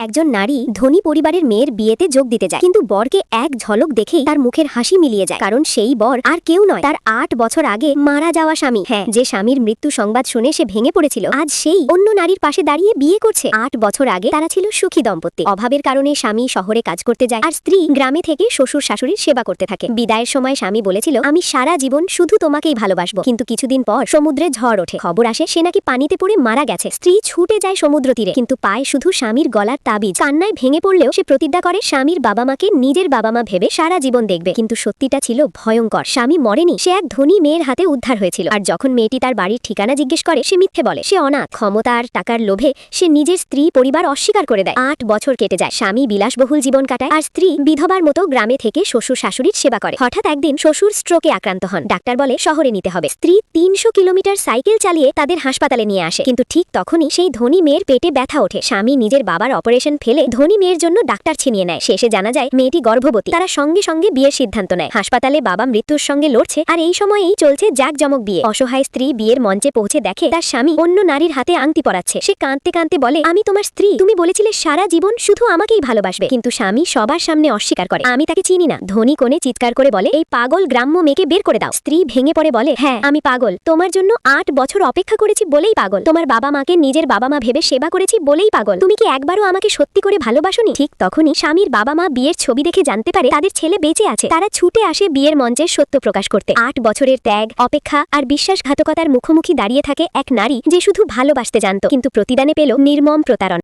একজন নারী ধনী পরিবারের মেয়ের বিয়েতে যোগ দিতে যায়, কিন্তু বরকে এক ঝলক দেখেই তার মুখের হাসি মিলিয়ে যায়, কারণ সেই বর আর কেউ নয়, তার ৮ বছর আগে মারা যাওয়া স্বামী। হ্যাঁ, যে স্বামীর মৃত্যু সংবাদ শুনে সে ভেঙে পড়েছিল, আজ সেই অন্য নারীর পাশে দাঁড়িয়ে বিয়ে করছে। ৮ বছর আগে তারা ছিল সুখী দম্পতি। অভাবের কারণে স্বামী শহরে কাজ করতে যায় আর স্ত্রী গ্রামে থেকে শ্বশুর শাশুড়ির সেবা করতে থাকে। বিদায়ের সময় স্বামী বলেছিল, আমি সারা জীবন শুধু তোমাকেই ভালোবাসবো। কিন্তু কিছুদিন পর সমুদ্রে ঝড় ওঠে, খবর আসে সে নাকি পানিতে পড়ে মারা গেছে। স্ত্রী ছুটে যায় সমুদ্র তীরে, কিন্তু পায় শুধু স্বামীর গলার তাবিজ। কান্নায় ভেঙে পড়লেও সে প্রতিজ্ঞা করে স্বামীর বাবা মাকে নিজের বাবা মা ভেবে সারা জীবন দেখবে। কিন্তু সত্যিটা ছিল ভয়ঙ্কর। স্বামী মরেনি, সে এক ধনী মেয়ের হাতে উদ্ধার হয়েছিল। আর যখন মেয়েটি তার বাড়ির ঠিকানা জিজ্ঞেস করে, সে মিথ্যে বলে। সে অনাথ। ক্ষমতা আর টাকার লোভে সে নিজের স্ত্রী পরিবার অস্বীকার করে দেয়। ৮ বছর কেটে যায়। স্বামী বিলাসবহুল জীবন কাটায় আর স্ত্রী বিধবার মতো গ্রামে থেকে শ্বশুর শাশুড়ির সেবা করে। হঠাৎ একদিন শ্বশুর স্ট্রোকে আক্রান্ত হন। ডাক্তার বলে শহরে নিতে হবে। স্ত্রী ৩০০ কিলোমিটার সাইকেল চালিয়ে তাদের হাসপাতালে নিয়ে আসে, কিন্তু ঠিক তখনই সেই ধনী মেয়ের পেটে ব্যথা ওঠে। স্বামী নিজের বাবার অপারেশন ফেলে ধনী মেয়ের জন্য ডাক্তার ছিনিয়ে নেয়। শেষে জানা যায় মেয়েটি গর্ভবতী। তারা সঙ্গে সঙ্গে বিয়ের সিদ্ধান্ত নেয়। হাসপাতালে বাবা মৃত্যুর সঙ্গে লড়ছে, আর এই সময়েই চলছে জাঁকজমক বিয়ে। অসহায় স্ত্রী বিয়ের মঞ্চে পৌঁছে দেখে তার স্বামী অন্য নারীর হাতে আংটি পরাচ্ছে। সে কাঁদতে কাঁদতে বলে, আমি তোমার স্ত্রী, তুমি বলেছিলে সারা জীবন শুধু আমাকেই ভালোবাসবে। কিন্তু স্বামী সবার সামনে অস্বীকার করে, আমি তাকে চিনি না। ধনী কোণে চিৎকার করে বলে, এই পাগল গ্রাম্য মেয়েকে বের করে দাও। স্ত্রী ভেঙে পড়ে বলে, হ্যাঁ আমি পাগল, তোমার জন্য ৮ বছর অপেক্ষা করেছি বলেই পাগল। তোমার বাবা মাকে নিজের বাবা মা ভেবে সেবা করেছি বলেই পাগল। তুমি কি একবারও আমাকে সত্যি করে ভালোবাসোনি? ঠিক তখনই স্বামীর বাবা মা বিয়ের ছবি দেখে জানতে পারে তাদের ছেলে বেঁচে আছে। তারা ছুটে আসে বিয়ের মঞ্চের সত্য প্রকাশ করতে। ৮ বছরের ত্যাগ, অপেক্ষা আর বিশ্বাসঘাতকতার মুখোমুখি দাঁড়িয়ে থাকে এক নারী যে শুধু ভালোবাসতে জানত, কিন্তু প্রতিদানে পেল নির্মম প্রতারণা।